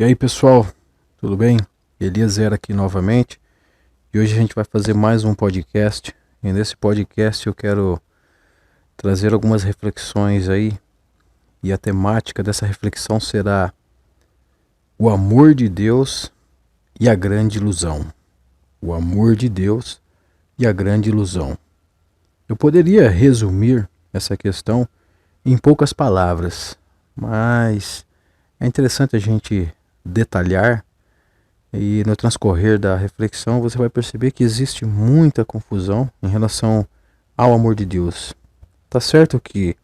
E aí pessoal, tudo bem? Eliezer aqui novamente e hoje a gente vai fazer mais um podcast e nesse podcast eu quero trazer algumas reflexões aí e a temática dessa reflexão será o amor de Deus e a grande ilusão. O amor de Deus e a grande ilusão. Eu poderia resumir essa questão em poucas palavras, mas é interessante a gente detalhar e no transcorrer da reflexão você vai perceber que existe muita confusão em relação ao amor de Deus. Tá certo que,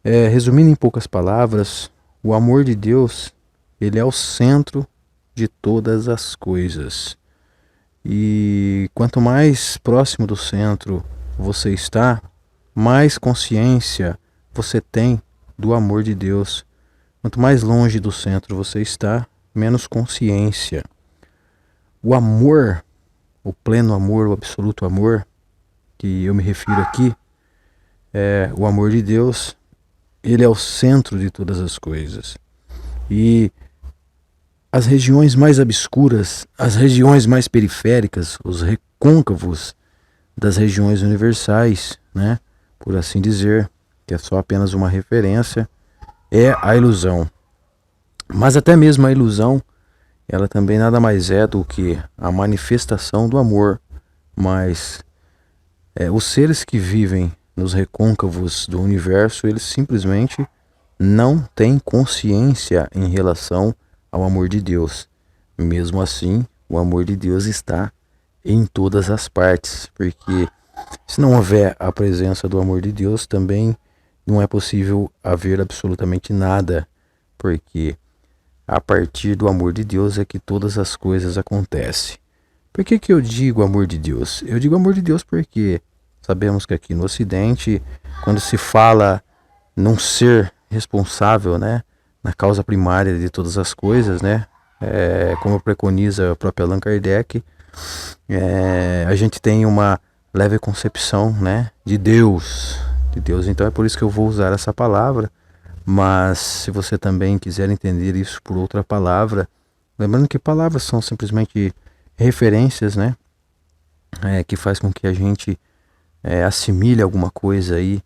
resumindo em poucas palavras, o amor de Deus ele é o centro de todas as coisas. E quanto mais próximo do centro você está, mais consciência você tem do amor de Deus. Quanto mais longe do centro você está, menos consciência. O amor, o pleno amor, o absoluto amor, que eu me refiro aqui, é o amor de Deus, ele é o centro de todas as coisas. E as regiões mais obscuras, as regiões mais periféricas, os recôncavos das regiões universais, né, por assim dizer, que é só apenas uma referência, é a ilusão. Mas até mesmo a ilusão, ela também nada mais é do que a manifestação do amor. Mas os seres que vivem nos recôncavos do universo, eles simplesmente não têm consciência em relação ao amor de Deus. Mesmo assim, o amor de Deus está em todas as partes, porque se não houver a presença do amor de Deus, também não é possível haver absolutamente nada, porque a partir do amor de Deus é que todas as coisas acontecem. Por que eu digo amor de Deus? Eu digo amor de Deus porque sabemos que aqui no Ocidente, quando se fala num ser responsável, né, na causa primária de todas as coisas, né, como preconiza o próprio Allan Kardec, a gente tem uma leve concepção, né, de Deus. Então é por isso que eu vou usar essa palavra. Mas se você também quiser entender isso por outra palavra, lembrando que palavras são simplesmente referências, né? Que faz com que a gente assimile alguma coisa aí,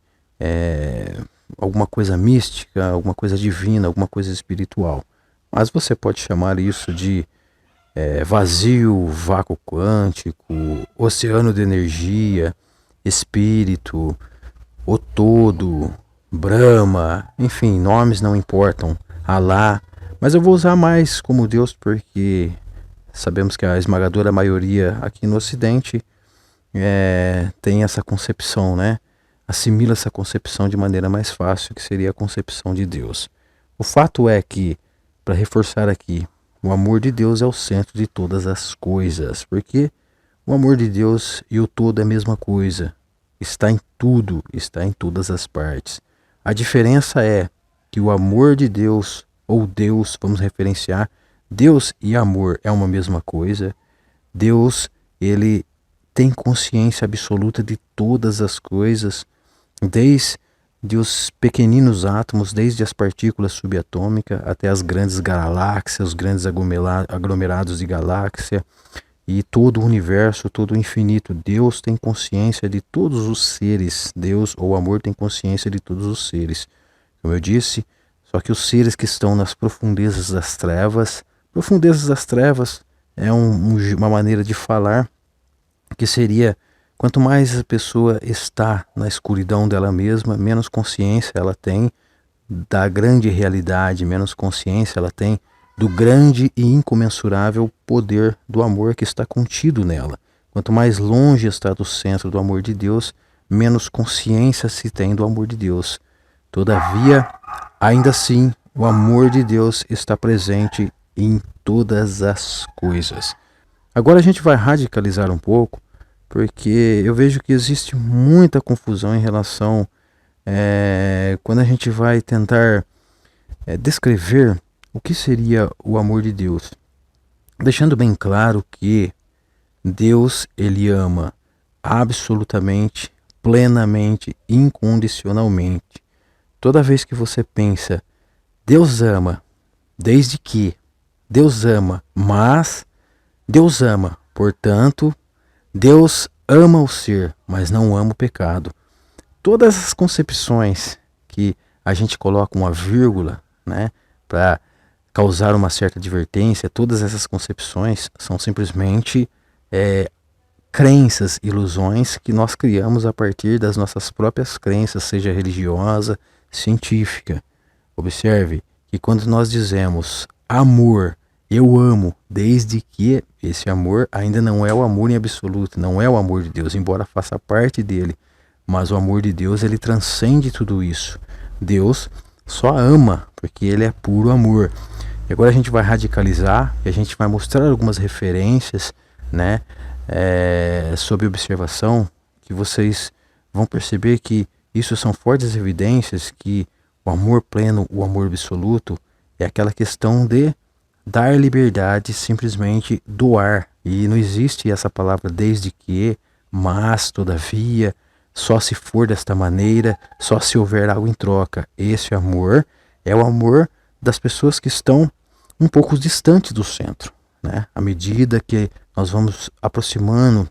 alguma coisa mística, alguma coisa divina, alguma coisa espiritual. Mas você pode chamar isso de vazio, vácuo quântico, oceano de energia, espírito, o todo, Brahma, enfim, nomes não importam, Alá, mas eu vou usar mais como Deus porque sabemos que a esmagadora maioria aqui no Ocidente tem essa concepção, né? Assimila essa concepção de maneira mais fácil, que seria a concepção de Deus. O fato é que, para reforçar aqui, o amor de Deus é o centro de todas as coisas, porque o amor de Deus e o todo é a mesma coisa, está em tudo, está em todas as partes. A diferença é que o amor de Deus, ou Deus, vamos referenciar, Deus e amor é uma mesma coisa. Deus, ele tem consciência absoluta de todas as coisas, desde os pequeninos átomos, desde as partículas subatômicas até as grandes galáxias, os grandes aglomerados de galáxia e todo o universo, todo o infinito. Deus tem consciência de todos os seres. Deus ou amor tem consciência de todos os seres. Como eu disse, só que os seres que estão nas profundezas das trevas é uma maneira de falar que seria, quanto mais a pessoa está na escuridão dela mesma, menos consciência ela tem da grande realidade, menos consciência ela tem do grande e incomensurável poder do amor que está contido nela. Quanto mais longe está do centro do amor de Deus, menos consciência se tem do amor de Deus. Todavia, ainda assim, o amor de Deus está presente em todas as coisas. Agora a gente vai radicalizar um pouco, porque eu vejo que existe muita confusão em relação quando a gente vai tentar descrever o que seria o amor de Deus, deixando bem claro que Deus, ele ama absolutamente, plenamente, incondicionalmente. Toda vez que você pensa, Deus ama, desde que, Deus ama, mas Deus ama, portanto, Deus ama o ser, mas não ama o pecado. Todas as concepções que a gente coloca uma vírgula, né, para causar uma certa advertência, todas essas concepções são simplesmente crenças, ilusões que nós criamos a partir das nossas próprias crenças, seja religiosa, científica. Observe que quando nós dizemos amor, eu amo, desde que esse amor ainda não é o amor em absoluto, não é o amor de Deus, embora faça parte dele, mas o amor de Deus, ele transcende tudo isso. Deus só ama porque ele é puro amor. E agora a gente vai radicalizar e a gente vai mostrar algumas referências, né, sob observação, que vocês vão perceber que isso são fortes evidências que o amor pleno, o amor absoluto, é aquela questão de dar liberdade, simplesmente doar. E não existe essa palavra desde que, mas, todavia, só se for desta maneira, só se houver algo em troca. Esse amor é o amor das pessoas que estão um pouco distantes do centro, né? À medida que nós vamos aproximando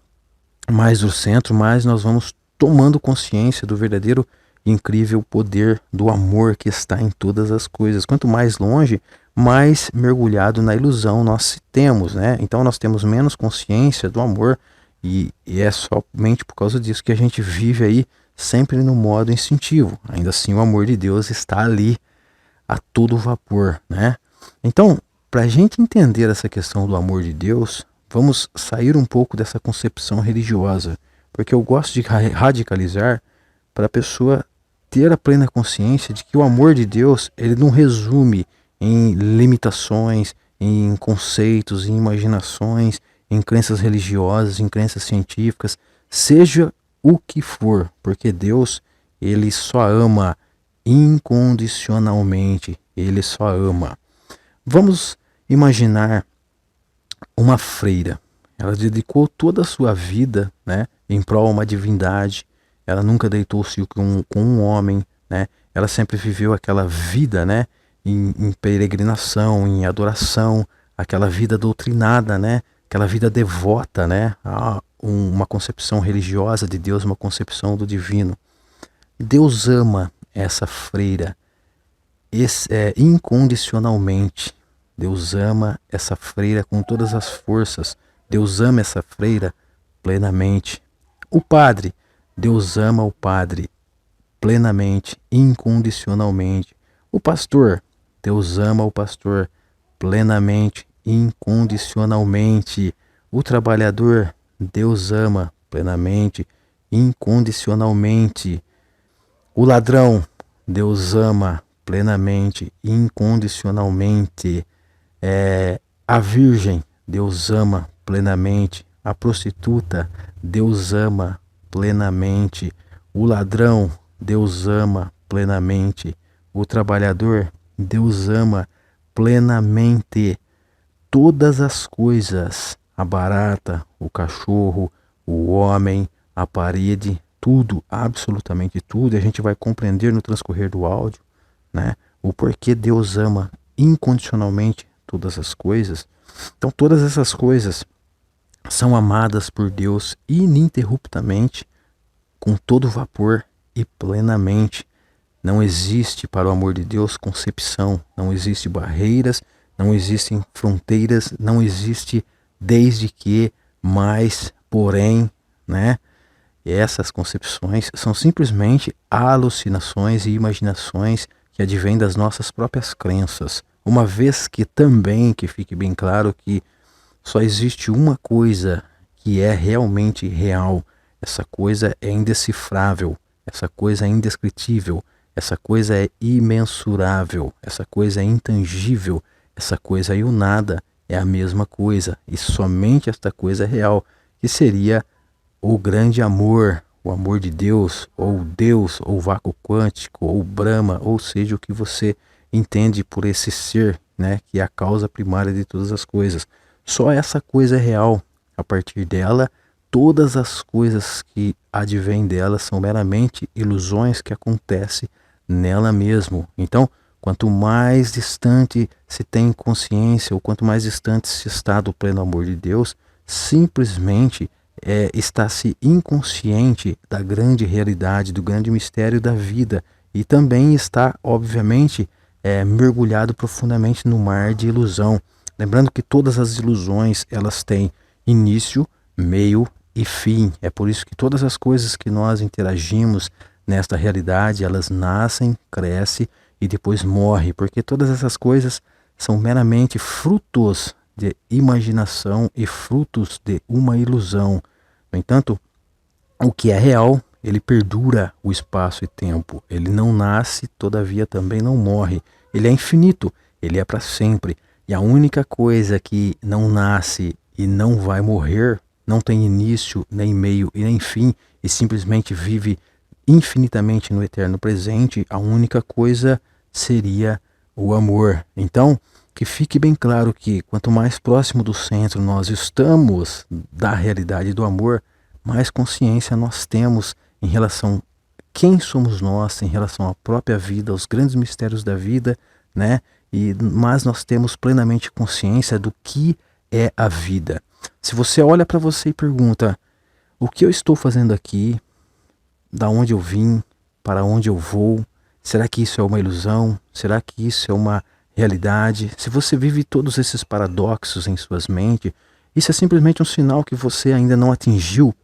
mais do centro, mais nós vamos tomando consciência do verdadeiro e incrível poder do amor que está em todas as coisas. Quanto mais longe, mais mergulhado na ilusão nós temos, né? Então nós temos menos consciência do amor e é somente por causa disso que a gente vive aí sempre no modo instintivo. Ainda assim, o amor de Deus está ali a todo vapor, né? Então, para a gente entender essa questão do amor de Deus, vamos sair um pouco dessa concepção religiosa, porque eu gosto de radicalizar para a pessoa ter a plena consciência de que o amor de Deus, ele não resume em limitações, em conceitos, em imaginações, em crenças religiosas, em crenças científicas, seja o que for, porque Deus, ele só ama incondicionalmente, ele só ama. Vamos imaginar uma freira. Ela dedicou toda a sua vida, né, em prol de uma divindade. Ela nunca deitou-se com um homem, né? Ela sempre viveu aquela vida, né, em peregrinação, em adoração, aquela vida doutrinada, né, aquela vida devota, né, a uma concepção religiosa de Deus, uma concepção do divino. Deus ama essa freira incondicionalmente. Deus ama essa freira com todas as forças. Deus ama essa freira plenamente. O padre, Deus ama o padre plenamente, incondicionalmente. O pastor, Deus ama o pastor plenamente, incondicionalmente. O trabalhador, Deus ama plenamente, incondicionalmente. O ladrão, Deus ama plenamente, incondicionalmente. A virgem, Deus ama plenamente. A prostituta, Deus ama plenamente. O ladrão, Deus ama plenamente. O trabalhador, Deus ama plenamente. Todas as coisas, a barata, o cachorro, o homem, a parede, tudo, absolutamente tudo, e a gente vai compreender no transcorrer do áudio, né, o porquê Deus ama incondicionalmente todas as coisas. Então todas essas coisas são amadas por Deus ininterruptamente, com todo vapor e plenamente. Não existe para o amor de Deus concepção, não existe barreiras, não existem fronteiras, não existe desde que, mas, porém, né? E essas concepções são simplesmente alucinações e imaginações que advêm das nossas próprias crenças. Uma vez que também, que fique bem claro que só existe uma coisa que é realmente real. Essa coisa é indecifrável, essa coisa é indescritível, essa coisa é imensurável, essa coisa é intangível, essa coisa e o nada é a mesma coisa. E somente esta coisa é real, que seria o grande amor, o amor de Deus, ou o vácuo quântico, ou Brahma, ou seja, o que você entende por esse ser, né, que é a causa primária de todas as coisas. Só essa coisa é real. A partir dela, todas as coisas que advêm dela são meramente ilusões que acontecem nela mesmo. Então, Quanto mais distante se tem consciência, ou quanto mais distante se está do pleno amor de Deus, simplesmente está-se inconsciente da grande realidade, do grande mistério da vida. E também está, obviamente, mergulhado profundamente no mar de ilusão. Lembrando que todas as ilusões, elas têm início, meio e fim. É por isso que todas as coisas que nós interagimos nesta realidade, elas nascem, crescem e depois morrem, porque todas essas coisas são meramente frutos de imaginação e frutos de uma ilusão. No entanto, o que é real, ele perdura o espaço e tempo. Ele não nasce, todavia também não morre. Ele é infinito, ele é para sempre. E a única coisa que não nasce e não vai morrer, não tem início, nem meio e nem fim, e simplesmente vive infinitamente no eterno presente, a única coisa seria o amor. Então, que fique bem claro que quanto mais próximo do centro nós estamos da realidade do amor, mais consciência nós temos em relação a quem somos nós, em relação à própria vida, aos grandes mistérios da vida, né? Mas nós temos plenamente consciência do que é a vida. Se você olha para você e pergunta: o que eu estou fazendo aqui? Da onde eu vim? Para onde eu vou? Será que isso é uma ilusão? Será que isso é uma realidade? Se você vive todos esses paradoxos em suas mentes, isso é simplesmente um sinal que você ainda não atingiu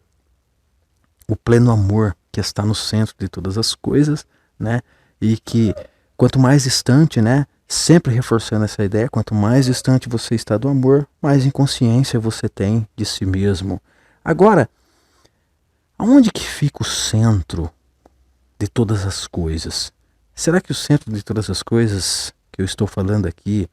o pleno amor que está no centro de todas as coisas, né? E que quanto mais distante, né? Sempre reforçando essa ideia, quanto mais distante você está do amor, mais inconsciência você tem de si mesmo. Agora, aonde que fica o centro de todas as coisas? Será que o centro de todas as coisas que eu estou falando aqui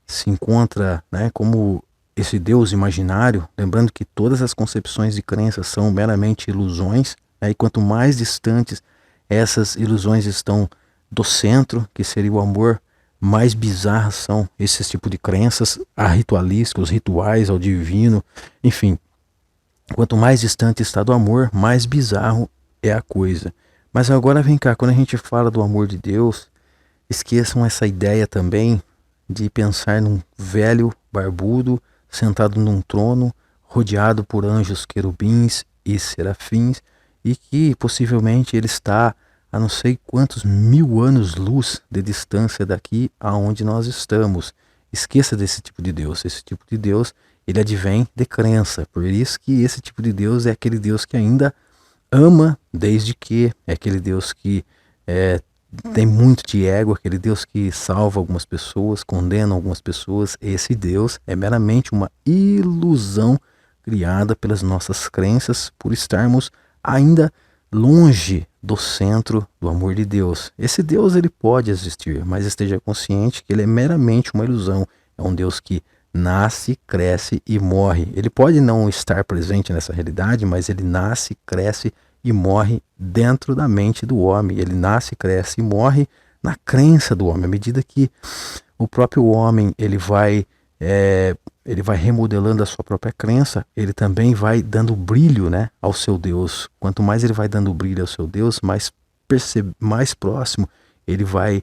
se encontra, né, como esse Deus imaginário? Lembrando que todas as concepções de crença são meramente ilusões, né, e quanto mais distantes essas ilusões estão do centro, que seria o amor, mais bizarras são esses tipos de crenças, a ritualística, os rituais ao divino, enfim. Quanto mais distante está do amor, mais bizarro é a coisa. Mas agora vem cá, quando a gente fala do amor de Deus, esqueçam essa ideia também de pensar num velho barbudo sentado num trono, rodeado por anjos querubins e serafins, e que possivelmente ele está a não sei quantos mil anos-luz de distância daqui aonde nós estamos. Esqueça desse tipo de Deus. Esse tipo de Deus, ele advém de crença. Por isso que esse tipo de Deus é aquele Deus que ainda ama, desde que é aquele Deus que tem muito de ego, aquele Deus que salva algumas pessoas, condena algumas pessoas. Esse Deus é meramente uma ilusão criada pelas nossas crenças, por estarmos ainda longe do centro do amor de Deus. Esse Deus, ele pode existir, mas esteja consciente que ele é meramente uma ilusão. É um Deus que nasce, cresce e morre. Ele pode não estar presente nessa realidade, mas ele nasce, cresce e morre dentro da mente do homem. Ele nasce, cresce e morre na crença do homem. À medida que o próprio homem ele vai remodelando a sua própria crença, ele também vai dando brilho, né, ao seu Deus. Quanto mais ele vai dando brilho ao seu Deus, mais próximo ele vai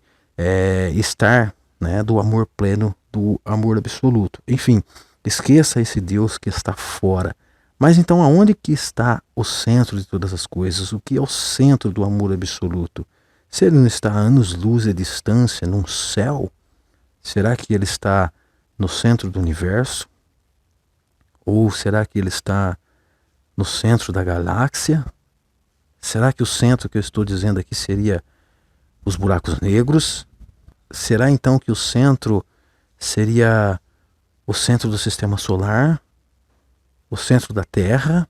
estar, né, do amor pleno, do amor absoluto. Enfim, esqueça esse Deus que está fora. Mas então aonde que está o centro de todas as coisas? O que é o centro do amor absoluto? Se ele não está a anos-luz de distância num céu, será que ele está no centro do universo? Ou será que ele está no centro da galáxia? Será que o centro que eu estou dizendo aqui seria os buracos negros? Será então que o centro seria o centro do sistema solar? O centro da Terra?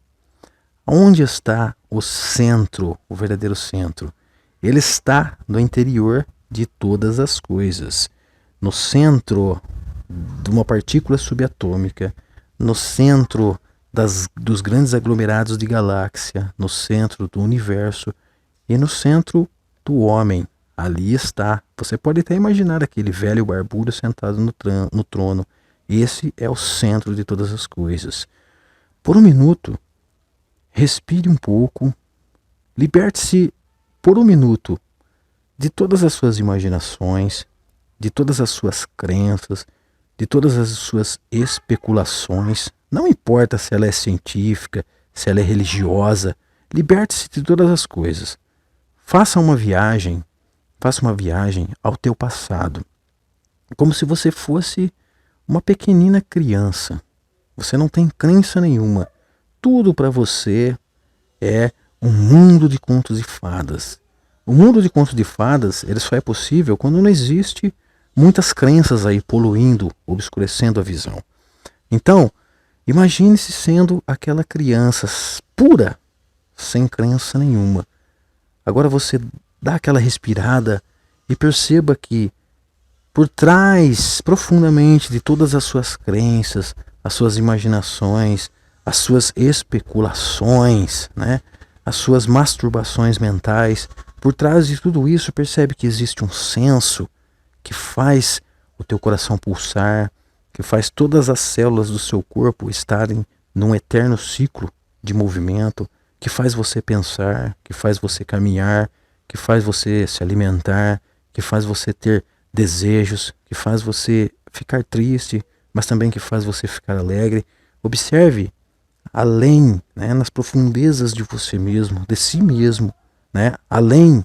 Onde está o centro, o verdadeiro centro? Ele está no interior de todas as coisas, no centro de uma partícula subatômica, no centro dos grandes aglomerados de galáxia, no centro do universo e no centro do homem. Ali está. Você pode até imaginar aquele velho barbudo sentado no trono. Esse é o centro de todas as coisas. Por um minuto, respire um pouco, liberte-se por um minuto de todas as suas imaginações, de todas as suas crenças, de todas as suas especulações. Não importa se ela é científica, se ela é religiosa, liberte-se de todas as coisas. Faça uma viagem ao teu passado, como se você fosse uma pequenina criança. Você não tem crença nenhuma. Tudo para você é um mundo de contos de fadas. O mundo de contos de fadas, ele só é possível quando não existe muitas crenças aí poluindo, obscurecendo a visão. Então, imagine-se sendo aquela criança pura, sem crença nenhuma. Agora você dá aquela respirada e perceba que por trás, profundamente de todas as suas crenças, as suas imaginações, as suas especulações, né? As suas masturbações mentais, por trás de tudo isso percebe que existe um senso que faz o teu coração pulsar, que faz todas as células do seu corpo estarem num eterno ciclo de movimento, que faz você pensar, que faz você caminhar, que faz você se alimentar, que faz você ter desejos, que faz você ficar triste, mas também que faz você ficar alegre. Observe além, né, nas profundezas de você mesmo, de si mesmo, né, além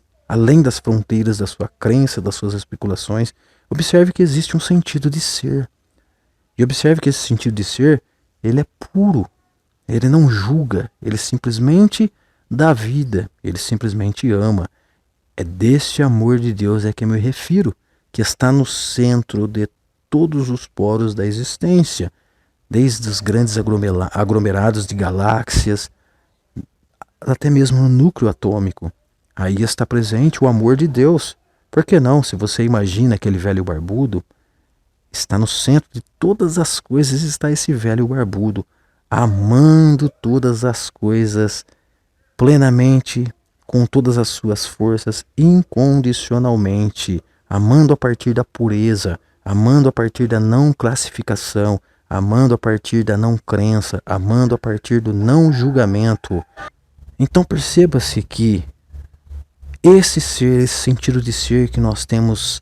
das fronteiras da sua crença, das suas especulações. Observe que existe um sentido de ser. E observe que esse sentido de ser, ele é puro. Ele não julga, ele simplesmente dá vida, ele simplesmente ama. É desse amor de Deus é que eu me refiro, que está no centro de todos os poros da existência, desde os grandes aglomerados de galáxias, até mesmo no núcleo atômico. Aí está presente o amor de Deus. Por que não, se você imagina aquele velho barbudo, está no centro de todas as coisas, está esse velho barbudo, amando todas as coisas plenamente, com todas as suas forças, incondicionalmente, amando a partir da pureza, amando a partir da não classificação, amando a partir da não crença, amando a partir do não julgamento. Então perceba-se que esse ser, esse sentido de ser que nós temos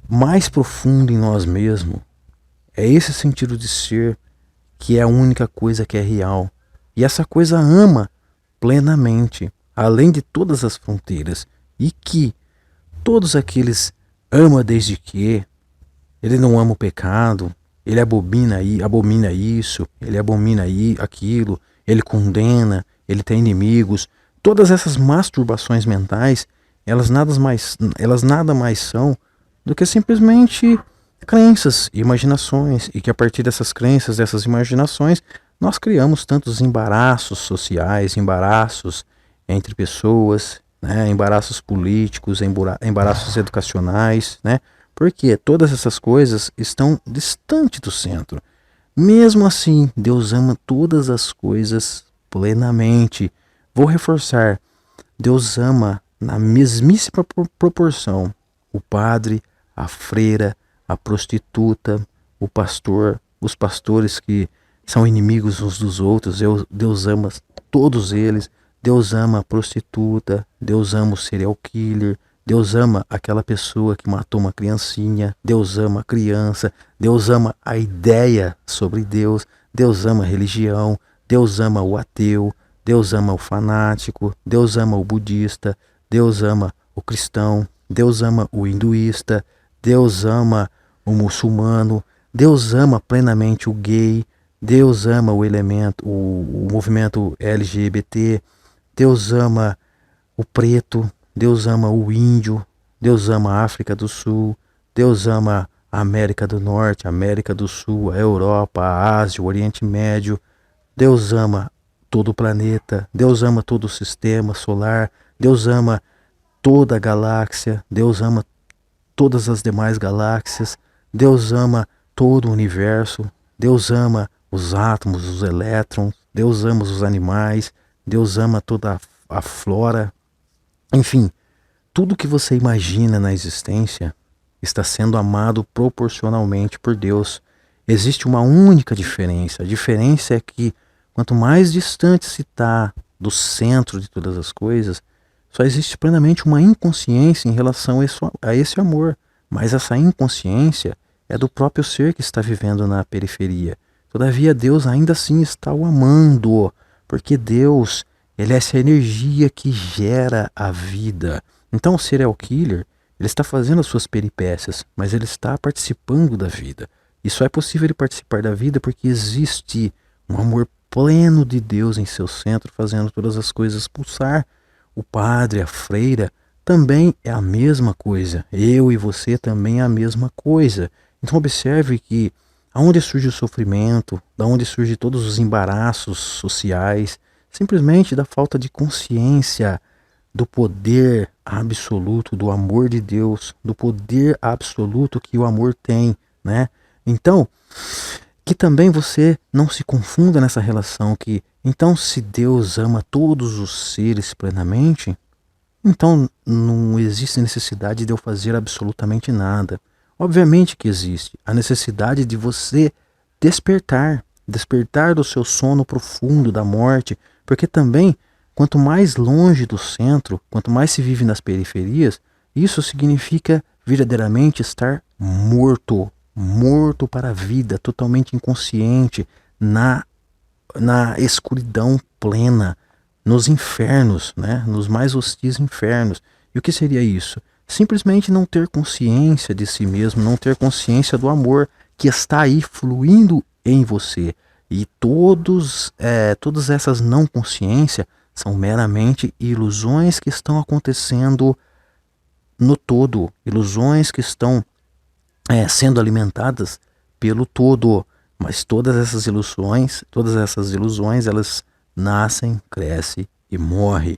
mais profundo em nós mesmos, é esse sentido de ser que é a única coisa que é real. E essa coisa ama plenamente, além de todas as fronteiras, e que todos aqueles ama desde que ele não ama o pecado, ele abomina isso, ele abomina aquilo, ele condena, ele tem inimigos. Todas essas masturbações mentais, elas nada mais são do que simplesmente crenças e imaginações, e que a partir dessas crenças, dessas imaginações, nós criamos tantos embaraços sociais, embaraços entre pessoas, né, embaraços políticos, embaraços educacionais, né, porque todas essas coisas estão distante do centro. Mesmo assim, Deus ama todas as coisas plenamente. Vou reforçar, Deus ama na mesmíssima proporção o padre, a freira, a prostituta, o pastor, os pastores que são inimigos uns dos outros. Deus ama todos eles. Deus ama a prostituta, Deus ama o serial killer, Deus ama aquela pessoa que matou uma criancinha, Deus ama a criança, Deus ama a ideia sobre Deus, Deus ama a religião, Deus ama o ateu, Deus ama o fanático, Deus ama o budista, Deus ama o cristão, Deus ama o hinduísta, Deus ama o muçulmano, Deus ama plenamente o gay, Deus ama o movimento LGBT, Deus ama o preto, Deus ama o índio, Deus ama a África do Sul, Deus ama a América do Norte, a América do Sul, a Europa, a Ásia, o Oriente Médio. Deus ama todo o planeta, Deus ama todo o sistema solar, Deus ama toda a galáxia, Deus ama todas as demais galáxias, Deus ama todo o universo, Deus ama os átomos, os elétrons, Deus ama os animais, Deus ama toda a flora. Enfim, tudo que você imagina na existência está sendo amado proporcionalmente por Deus. Existe uma única diferença. A diferença é que quanto mais distante se está do centro de todas as coisas, só existe plenamente uma inconsciência em relação a esse amor. mas essa inconsciência é do próprio ser que está vivendo na periferia. Todavia, Deus ainda assim está o amando, porque Deus, ele é essa energia que gera a vida. Então, o serial killer, ele está fazendo as suas peripécias, mas ele está participando da vida. E só é possível ele participar da vida porque existe um amor pleno de Deus em seu centro, fazendo todas as coisas pulsar. O padre, a freira, também é a mesma coisa. Eu e você também é a mesma coisa. Então observe que aonde surge o sofrimento, da onde surge todos os embaraços sociais, simplesmente da falta de consciência do poder absoluto do amor de Deus, do poder absoluto que o amor tem, né? Então, que também você não se confunda nessa relação que, então, se Deus ama todos os seres plenamente, então não existe necessidade de eu fazer absolutamente nada. Obviamente que existe a necessidade de você despertar do seu sono profundo da morte, porque também, quanto mais longe do centro, quanto mais se vive nas periferias, isso significa verdadeiramente estar morto para a vida, totalmente inconsciente, na escuridão plena, nos infernos, né? Nos mais hostis infernos. E o que seria isso? Simplesmente não ter consciência de si mesmo, não ter consciência do amor que está aí fluindo em você. E todas essas não consciência são meramente ilusões que estão acontecendo no todo, ilusões que estão sendo alimentadas pelo todo. Mas todas essas ilusões, elas nascem, crescem e morrem.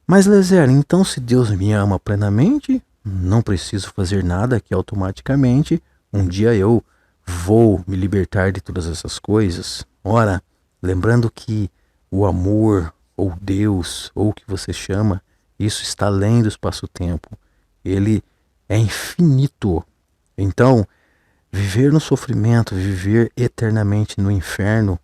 Mas, Lezer, então se Deus me ama plenamente, não preciso fazer nada que automaticamente um dia eu vou me libertar de todas essas coisas. Ora, lembrando que o amor, ou Deus, ou o que você chama, isso está além do espaço-tempo. Ele é infinito. Então, viver no sofrimento, viver eternamente no inferno,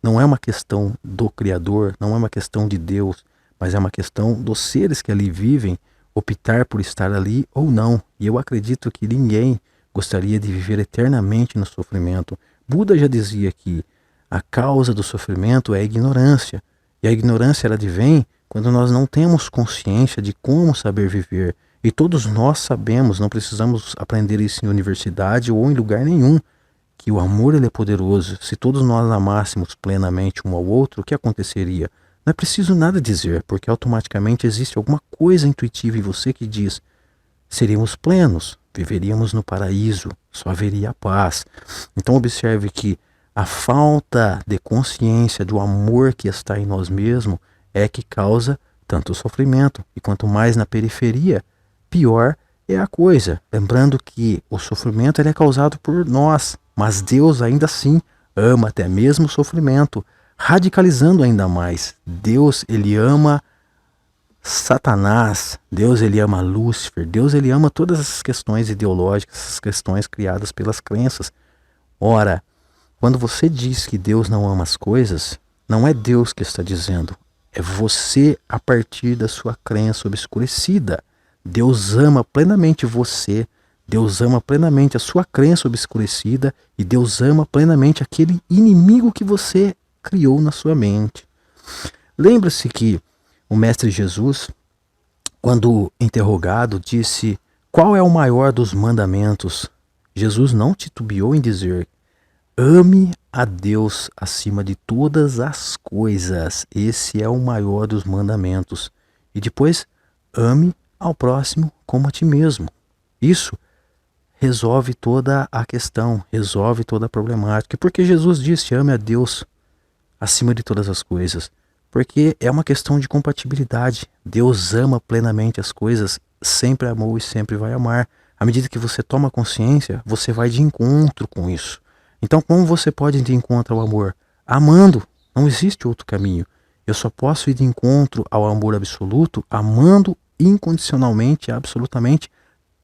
não é uma questão do Criador, não é uma questão de Deus, mas é uma questão dos seres que ali vivem, optar por estar ali ou não. E eu acredito que ninguém gostaria de viver eternamente no sofrimento. Buda já dizia que a causa do sofrimento é a ignorância. E a ignorância ela advém quando nós não temos consciência de como saber viver. E todos nós sabemos, não precisamos aprender isso em universidade ou em lugar nenhum, que o amor ele é poderoso. Se todos nós amássemos plenamente um ao outro, o que aconteceria? Não é preciso nada dizer, porque automaticamente existe alguma coisa intuitiva em você que diz: seríamos plenos, viveríamos no paraíso, só haveria paz. Então observe que a falta de consciência do amor que está em nós mesmos é que causa tanto sofrimento. E quanto mais na periferia, pior é a coisa. Lembrando que o sofrimento ele é causado por nós, mas Deus ainda assim ama até mesmo o sofrimento, radicalizando ainda mais. Deus ele ama Satanás, Deus ele ama Lúcifer, Deus ele ama todas essas questões ideológicas, essas questões criadas pelas crenças. Ora, quando você diz que Deus não ama as coisas, não é Deus que está dizendo, é você a partir da sua crença obscurecida. Deus ama plenamente você, Deus ama plenamente a sua crença obscurecida e Deus ama plenamente aquele inimigo que você criou na sua mente. Lembra-se que o Mestre Jesus, quando interrogado, disse: qual é o maior dos mandamentos? Jesus não titubeou em dizer: ame a Deus acima de todas as coisas. Esse é o maior dos mandamentos. E depois, ame ao próximo como a ti mesmo. Isso resolve toda a questão, resolve toda a problemática. Porque Jesus disse: ame a Deus acima de todas as coisas. Porque é uma questão de compatibilidade. Deus ama plenamente as coisas, sempre amou e sempre vai amar. À medida que você toma consciência, você vai de encontro com isso. Então, como você pode ir de encontro ao amor? Amando. Não existe outro caminho. Eu só posso ir de encontro ao amor absoluto amando incondicionalmente, absolutamente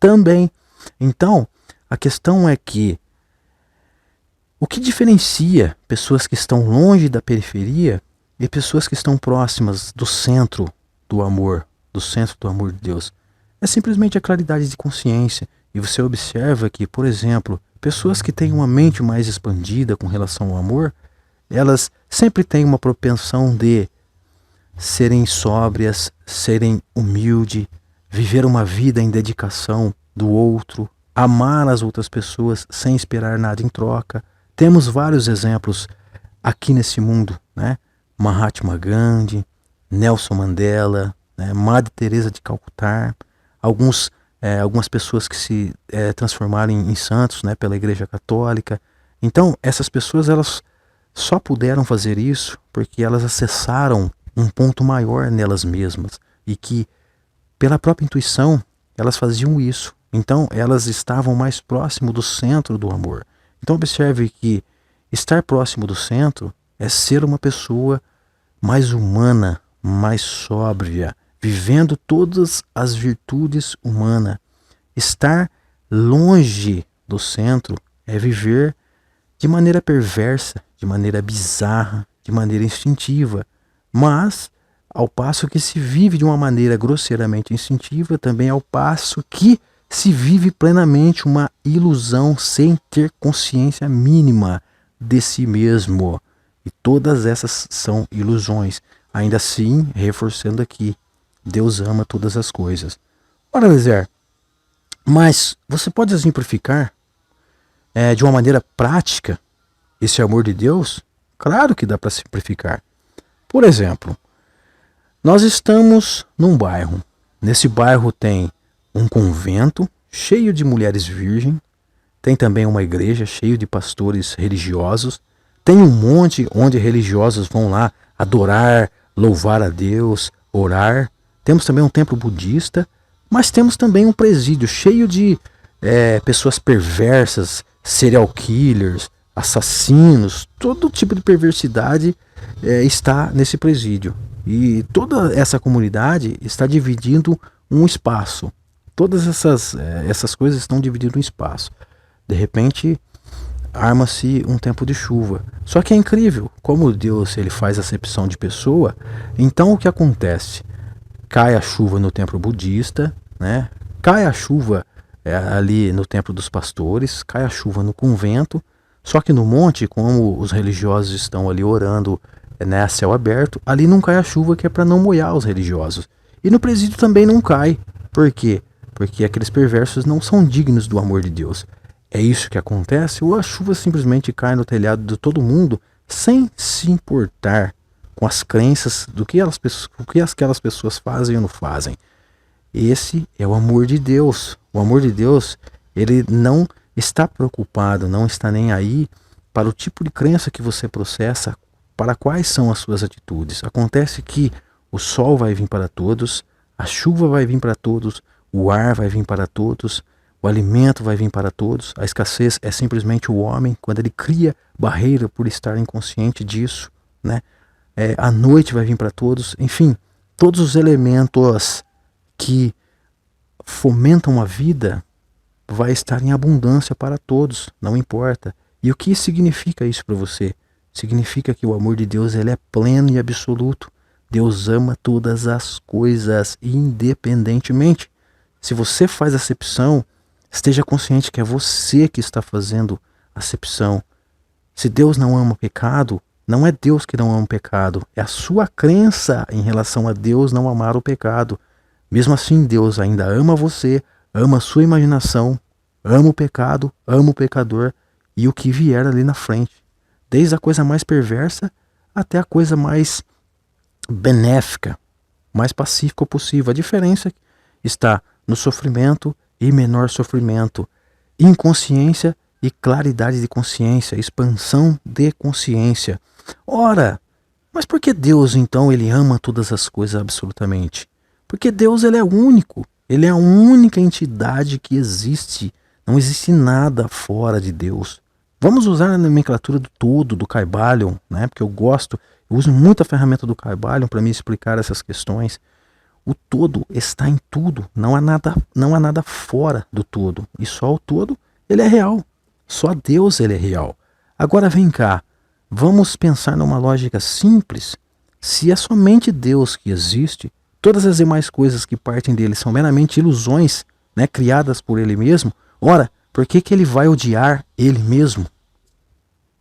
também. Então, a questão é que o que diferencia pessoas que estão longe da periferia e pessoas que estão próximas do centro do amor de Deus é simplesmente a claridade de consciência. E você observa que, por exemplo, pessoas que têm uma mente mais expandida com relação ao amor, elas sempre têm uma propensão de serem sóbrias, serem humildes, viver uma vida em dedicação do outro, amar as outras pessoas sem esperar nada em troca. Temos vários exemplos aqui nesse mundo, né? Mahatma Gandhi, Nelson Mandela, né? Madre Teresa de Calcutá, algumas pessoas que se transformaram em santos, né? Pela Igreja Católica. Então, essas pessoas elas só puderam fazer isso porque elas acessaram um ponto maior nelas mesmas e que, pela própria intuição, elas faziam isso. Então, elas estavam mais próximo do centro do amor. Então, observe que estar próximo do centro é ser uma pessoa mais humana, mais sóbria, vivendo todas as virtudes humanas. Estar longe do centro é viver de maneira perversa, de maneira bizarra, de maneira instintiva. Mas, ao passo que se vive de uma maneira grosseiramente instintiva, também ao passo que se vive plenamente uma ilusão sem ter consciência mínima de si mesmo. E todas essas são ilusões. Ainda assim, reforçando aqui, Deus ama todas as coisas. Ora, Eliezer, mas você pode exemplificar de uma maneira prática esse amor de Deus? Claro que dá para simplificar. Por exemplo, nós estamos num bairro. Nesse bairro tem um convento cheio de mulheres virgens, tem também uma igreja cheia de pastores religiosos, tem um monte onde religiosos vão lá adorar, louvar a Deus, orar. Temos também um templo budista, mas temos também um presídio cheio de pessoas perversas, serial killers, assassinos, todo tipo de perversidade está nesse presídio. E toda essa comunidade está dividindo um espaço. Todas essas coisas estão dividindo um espaço. De repente, arma-se um tempo de chuva. Só que é incrível, como Deus ele faz acepção de pessoa, então o que acontece? Cai a chuva no templo budista, né? Cai a chuva ali no templo dos pastores, cai a chuva no convento, só que no monte, como os religiosos estão ali orando a céu aberto, ali não cai a chuva, que é para não molhar os religiosos. E no presídio também não cai. Por quê? Porque aqueles perversos não são dignos do amor de Deus. É isso que acontece, ou a chuva simplesmente cai no telhado de todo mundo sem se importar com as crenças do que aquelas pessoas fazem ou não fazem. Esse é o amor de Deus. O amor de Deus, ele não está preocupado, não está nem aí para o tipo de crença que você processa, para quais são as suas atitudes. Acontece que o sol vai vir para todos, a chuva vai vir para todos, o ar vai vir para todos, o alimento vai vir para todos. A escassez é simplesmente o homem, quando ele cria barreira por estar inconsciente disso, né? A noite vai vir para todos. Enfim, todos os elementos que fomentam a vida vai estar em abundância para todos, não importa. E o que significa isso para você? Significa que o amor de Deus ele é pleno e absoluto. Deus ama todas as coisas independentemente. Se você faz acepção, esteja consciente que é você que está fazendo acepção. Se Deus não ama o pecado, não é Deus que não ama o pecado, é a sua crença em relação a Deus não amar o pecado. Mesmo assim, Deus ainda ama você, ama a sua imaginação, ama o pecado, ama o pecador e o que vier ali na frente. Desde a coisa mais perversa até a coisa mais benéfica, mais pacífica possível. A diferença está no sofrimento e menor sofrimento, inconsciência e claridade de consciência, expansão de consciência. Ora, mas por que Deus então ele ama todas as coisas absolutamente? Porque Deus ele é único, ele é a única entidade que existe, não existe nada fora de Deus. Vamos usar a nomenclatura do todo, do Kybalion, né? Porque eu uso muito a ferramenta do Kybalion para me explicar essas questões. O todo está em tudo, não há nada fora do todo. E só o todo, ele é real. Só Deus ele é real. Agora vem cá, vamos pensar numa lógica simples. Se é somente Deus que existe, todas as demais coisas que partem dele são meramente ilusões, né, criadas por ele mesmo, Ora, por que ele vai odiar ele mesmo?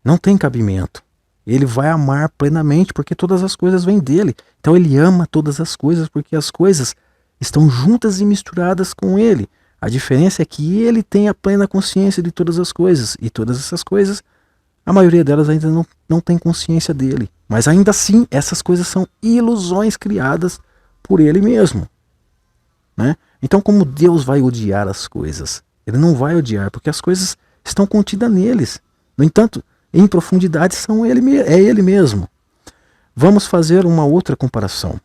Não tem cabimento. Ele vai amar plenamente porque todas as coisas vêm dele. Então ele ama todas as coisas porque as coisas estão juntas e misturadas com ele. A diferença é que ele tem a plena consciência de todas as coisas. E todas essas coisas, a maioria delas ainda não tem consciência dele. Mas ainda assim, essas coisas são ilusões criadas por ele mesmo. Né? Então como Deus vai odiar as coisas? Ele não vai odiar porque as coisas estão contidas neles. No entanto, em profundidade é ele mesmo. Vamos fazer uma outra comparação.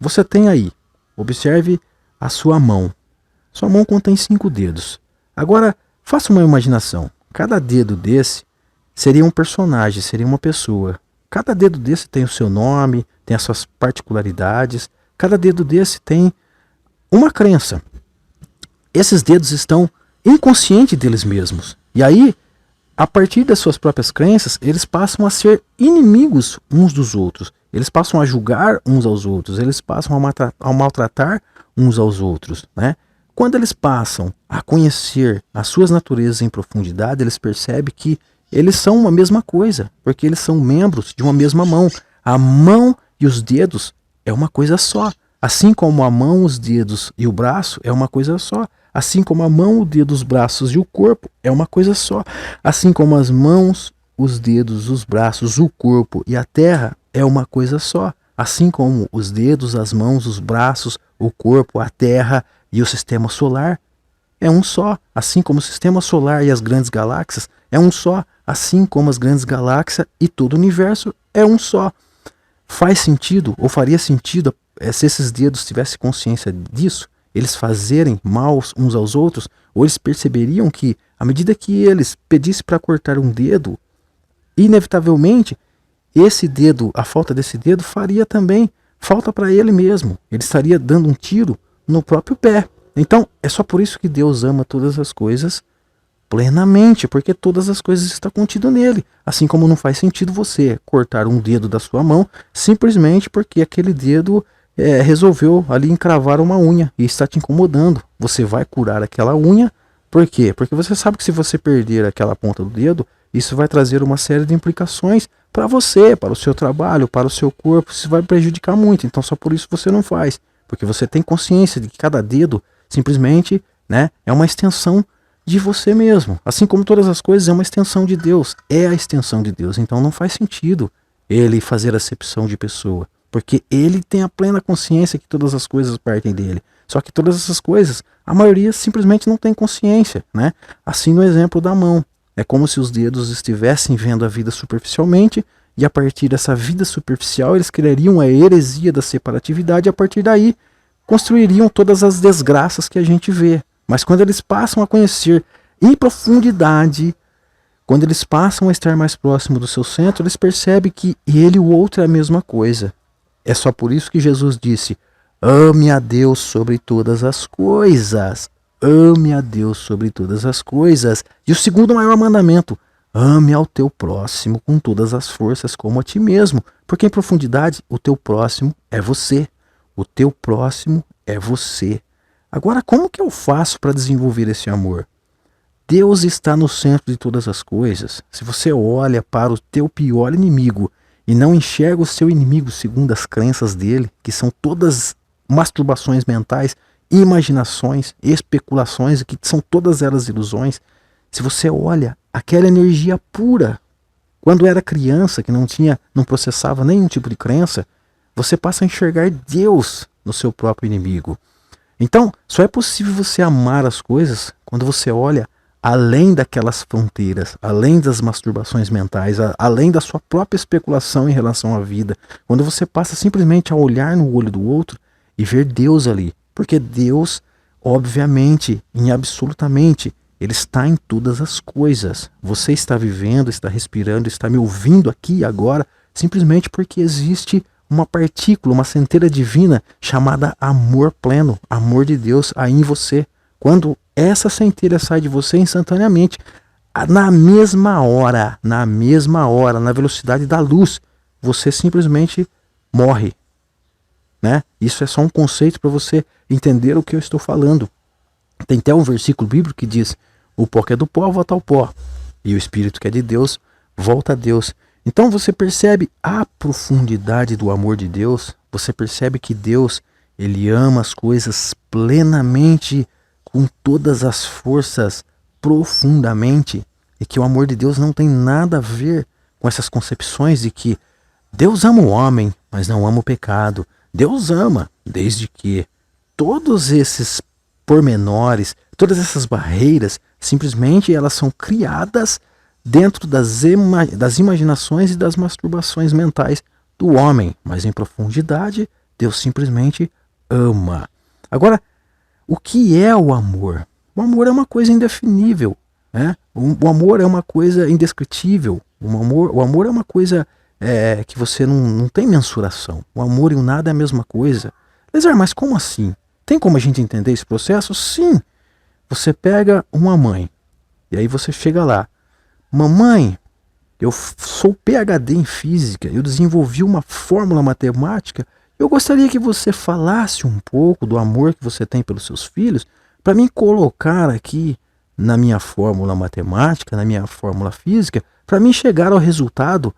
Você tem aí, observe a sua mão. Sua mão contém 5 dedos. Agora, faça uma imaginação. Cada dedo desse seria um personagem, seria uma pessoa. Cada dedo desse tem o seu nome, tem as suas particularidades. Cada dedo desse tem uma crença. Esses dedos estão inconscientes deles mesmos. E aí, a partir das suas próprias crenças, eles passam a ser inimigos uns dos outros. Eles passam a julgar uns aos outros. Eles passam a maltratar uns aos outros. Né? Quando eles passam a conhecer as suas naturezas em profundidade, eles percebem que eles são uma mesma coisa, porque eles são membros de uma mesma mão. A mão e os dedos é uma coisa só. Assim como a mão, os dedos e o braço é uma coisa só. Assim como a mão, o dedo, os braços e o corpo é uma coisa só. Assim como as mãos, os dedos, os braços, o corpo e a terra é uma coisa só. Assim como os dedos, as mãos, os braços, o corpo, a terra e o sistema solar é um só. Assim como o sistema solar e as grandes galáxias é um só. Assim como as grandes galáxias e todo o universo é um só. Faz sentido, ou faria sentido, se esses dedos tivessem consciência disso, eles fazerem mal uns aos outros, ou eles perceberiam que, à medida que eles pedissem para cortar um dedo, inevitavelmente, esse dedo, a falta desse dedo, faria também falta para ele mesmo. Ele estaria dando um tiro no próprio pé. Então, é só por isso que Deus ama todas as coisas plenamente, porque todas as coisas estão contidas nele. Assim como não faz sentido você cortar um dedo da sua mão, simplesmente porque aquele dedo resolveu ali encravar uma unha e está te incomodando. Você vai curar aquela unha, por quê? Porque você sabe que se você perder aquela ponta do dedo, isso vai trazer uma série de implicações para você, para o seu trabalho, para o seu corpo, isso vai prejudicar muito. Então só por isso você não faz, porque você tem consciência de que cada dedo simplesmente, né, é uma extensão de você mesmo. Assim como todas as coisas é uma extensão de Deus, é a extensão de Deus. Então não faz sentido ele fazer acepção de pessoa, porque ele tem a plena consciência que todas as coisas partem dele. Só que todas essas coisas, a maioria simplesmente não tem consciência, né? Assim no exemplo da mão. É como se os dedos estivessem vendo a vida superficialmente, e a partir dessa vida superficial eles criariam a heresia da separatividade, e a partir daí construiriam todas as desgraças que a gente vê. Mas quando eles passam a conhecer em profundidade, quando eles passam a estar mais próximo do seu centro, eles percebem que ele e o outro é a mesma coisa. É só por isso que Jesus disse: ame a Deus sobre todas as coisas. Ame a Deus sobre todas as coisas. E o segundo maior mandamento: ame ao teu próximo com todas as forças como a ti mesmo. Porque em profundidade, o teu próximo é você. O teu próximo é você. Agora, como que eu faço para desenvolver esse amor? Deus está no centro de todas as coisas. Se você olha para o teu pior inimigo e não enxerga o seu inimigo segundo as crenças dele, que são todas masturbações mentais, imaginações, especulações, que são todas elas ilusões, se você olha aquela energia pura, quando era criança, que não processava nenhum tipo de crença, você passa a enxergar Deus no seu próprio inimigo. Então, só é possível você amar as coisas quando você olha além daquelas fronteiras, além das masturbações mentais, além da sua própria especulação em relação à vida, quando você passa simplesmente a olhar no olho do outro e ver Deus ali. Porque Deus, obviamente, absolutamente, Ele está em todas as coisas. Você está vivendo, está respirando, está me ouvindo aqui e agora, simplesmente porque existe uma partícula, uma centelha divina chamada amor pleno, amor de Deus aí em você. Quando essa centelha sai de você instantaneamente, na mesma hora, na velocidade da luz, você simplesmente morre. Né? Isso é só um conceito para você entender o que eu estou falando. Tem até um versículo bíblico que diz: O pó que é do pó volta ao pó. E o espírito que é de Deus volta a Deus. Então você percebe a profundidade do amor de Deus. Você percebe que Deus, ele ama as coisas plenamente, com todas as forças, profundamente. E que o amor de Deus não tem nada a ver com essas concepções de que Deus ama o homem, mas não ama o pecado. Deus ama, desde que todos esses pormenores, todas essas barreiras, simplesmente elas são criadas dentro das imaginações e das masturbações mentais do homem. Mas em profundidade, Deus simplesmente ama. Agora, o que é o amor? O amor é uma coisa indefinível, né? O amor é uma coisa indescritível. O amor é uma coisa que você não tem mensuração. O amor e o nada é a mesma coisa. Eliezer, mas como assim? Tem como a gente entender esse processo? Sim. Você pega uma mãe e aí você chega lá. Mamãe, eu sou PhD em física, eu desenvolvi uma fórmula matemática. Eu gostaria que você falasse um pouco do amor que você tem pelos seus filhos para mim colocar aqui na minha fórmula matemática, na minha fórmula física, para mim chegar ao resultado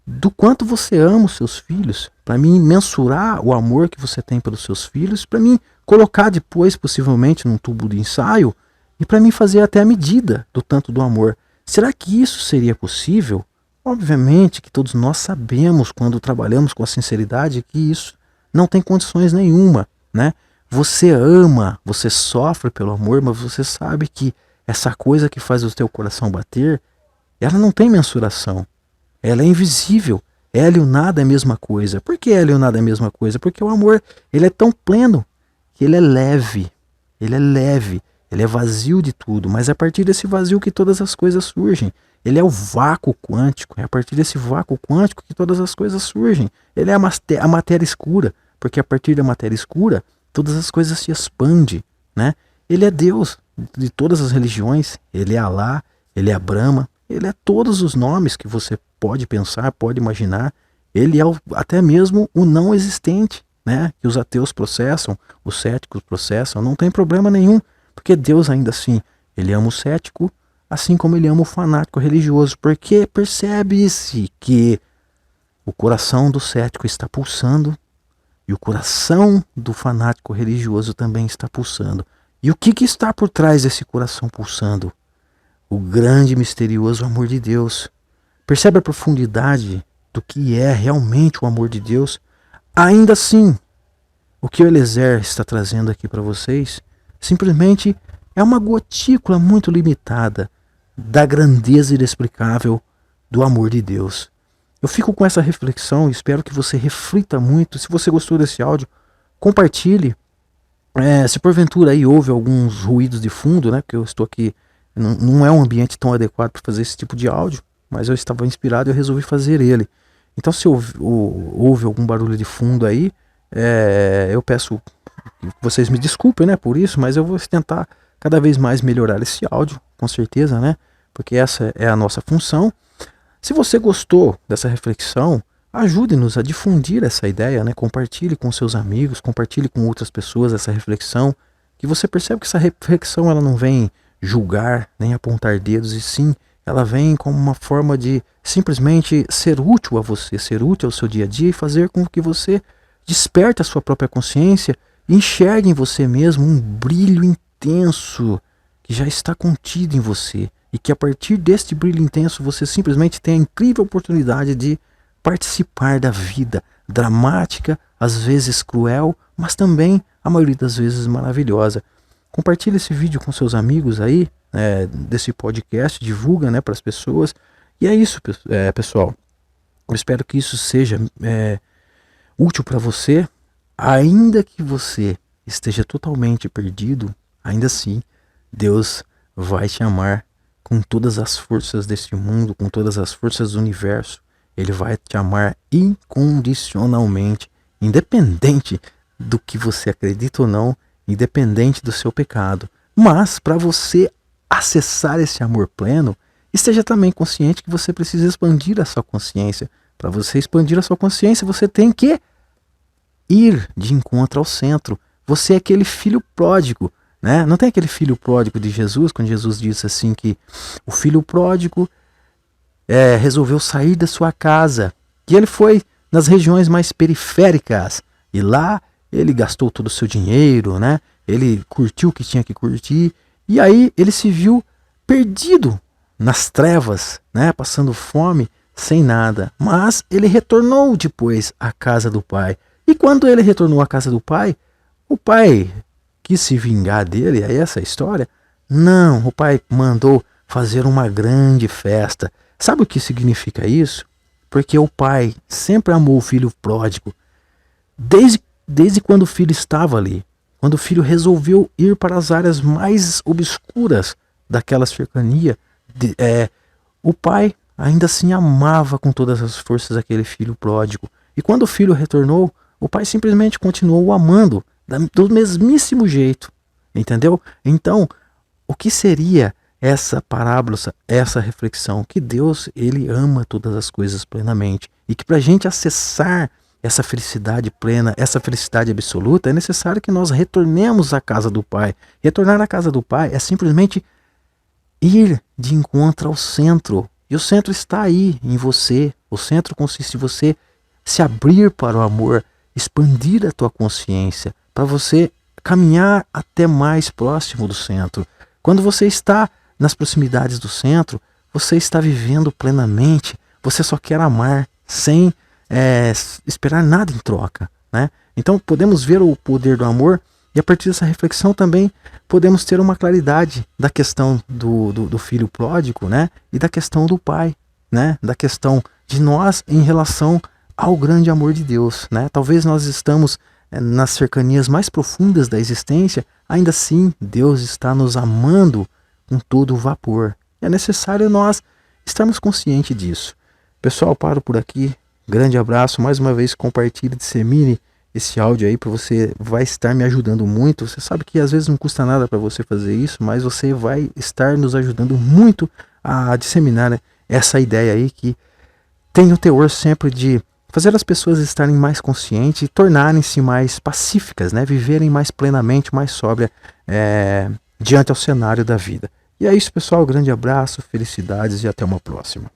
do quanto você ama os seus filhos, para mim mensurar o amor que você tem pelos seus filhos, para mim colocar depois, possivelmente, num tubo de ensaio e para mim fazer até a medida do tanto do amor. Será que isso seria possível? Obviamente que todos nós sabemos, quando trabalhamos com a sinceridade, que isso não tem condições nenhuma, né? Você ama, você sofre pelo amor, mas você sabe que essa coisa que faz o teu coração bater, ela não tem mensuração. Ela é invisível. Ela e o nada é a mesma coisa. Por que ela e o nada é a mesma coisa? Porque o amor, ele é tão pleno que ele é leve. Ele é leve. Ele é vazio de tudo. Mas é a partir desse vazio que todas as coisas surgem. Ele é o vácuo quântico. É a partir desse vácuo quântico que todas as coisas surgem. Ele é a matéria escura. Porque a partir da matéria escura, todas as coisas se expandem, né? Ele é Deus de todas as religiões. Ele é Alá. Ele é Brahma. Ele é todos os nomes que você pode pensar, pode imaginar. Ele é até mesmo o não existente, né? Que os ateus processam, os céticos processam. Não tem problema nenhum, porque Deus ainda assim, ele ama o cético, assim como ele ama o fanático religioso, porque percebe-se que o coração do cético está pulsando e o coração do fanático religioso também está pulsando. E o que está por trás desse coração pulsando? O grande e misterioso amor de Deus. Percebe a profundidade do que é realmente o amor de Deus? Ainda assim, o que o Eliezer está trazendo aqui para vocês simplesmente é uma gotícula muito limitada da grandeza inexplicável do amor de Deus. Eu fico com essa reflexão e espero que você reflita muito. Se você gostou desse áudio, compartilhe. Se porventura aí houve alguns ruídos de fundo, né? Porque eu estou aqui, não é um ambiente tão adequado para fazer esse tipo de áudio, mas eu estava inspirado e eu resolvi fazer ele. Então se houve algum barulho de fundo aí, eu peço que vocês me desculpem, né, por isso, mas eu vou tentar cada vez mais melhorar esse áudio, com certeza, né, porque essa é a nossa função. Se você gostou dessa reflexão, ajude-nos a difundir essa ideia, né, compartilhe com seus amigos, compartilhe com outras pessoas essa reflexão, que você percebe que essa reflexão ela não vem julgar, nem apontar dedos, e sim, ela vem como uma forma de simplesmente ser útil a você, ser útil ao seu dia a dia e fazer com que você desperte a sua própria consciência e enxergue em você mesmo um brilho intenso que já está contido em você e que a partir deste brilho intenso você simplesmente tem a incrível oportunidade de participar da vida dramática, às vezes cruel, mas também a maioria das vezes maravilhosa. Compartilhe esse vídeo com seus amigos aí, desse podcast, divulga, né, para as pessoas. E é isso, pessoal. Eu espero que isso seja útil para você, ainda que você esteja totalmente perdido, ainda assim, Deus vai te amar com todas as forças deste mundo, com todas as forças do universo. Ele vai te amar incondicionalmente, independente do que você acredita ou não, independente do seu pecado. Mas para você acessar esse amor pleno, esteja também consciente que você precisa expandir a sua consciência. Para você expandir a sua consciência, você tem que ir de encontro ao centro. Você é aquele filho pródigo. né? Não tem aquele filho pródigo de Jesus, quando Jesus disse assim que o filho pródigo resolveu sair da sua casa, que ele foi nas regiões mais periféricas e lá ele gastou todo o seu dinheiro, né? Ele curtiu o que tinha que curtir e aí ele se viu perdido nas trevas, né? Passando fome, sem nada. Mas ele retornou depois à casa do pai. E quando ele retornou à casa do pai, o pai quis se vingar dele, é essa a história? Não, o pai mandou fazer uma grande festa. Sabe o que significa isso? Porque o pai sempre amou o filho pródigo, desde quando o filho estava ali. Quando o filho resolveu ir para as áreas mais obscuras daquela cercania, o pai ainda assim amava com todas as forças aquele filho pródigo. E quando o filho retornou, o pai simplesmente continuou o amando do mesmíssimo jeito. Entendeu? Então, o que seria essa parábola, essa reflexão? Que Deus, ele ama todas as coisas plenamente. E que para a gente acessar essa felicidade plena, essa felicidade absoluta, é necessário que nós retornemos à casa do Pai. Retornar à casa do Pai é simplesmente ir de encontro ao centro. E o centro está aí, em você. O centro consiste em você se abrir para o amor, expandir a tua consciência, para você caminhar até mais próximo do centro. Quando você está nas proximidades do centro, você está vivendo plenamente, você só quer amar, sem esperar nada em troca, né? Então podemos ver o poder do amor e a partir dessa reflexão também podemos ter uma claridade da questão do filho pródigo, né? E da questão do pai, né? Da questão de nós em relação ao grande amor de Deus, né? Talvez nós estamos nas cercanias mais profundas da existência, ainda assim Deus está nos amando com todo o vapor. É necessário nós estarmos conscientes disso. Pessoal, paro por aqui. Grande abraço, mais uma vez compartilhe, dissemine esse áudio aí, para você, vai estar me ajudando muito. Você sabe que às vezes não custa nada para você fazer isso, mas você vai estar nos ajudando muito a disseminar, né, essa ideia aí que tem o teor sempre de fazer as pessoas estarem mais conscientes e tornarem-se mais pacíficas, né, viverem mais plenamente, mais sóbria diante ao cenário da vida. E é isso, pessoal, grande abraço, felicidades e até uma próxima.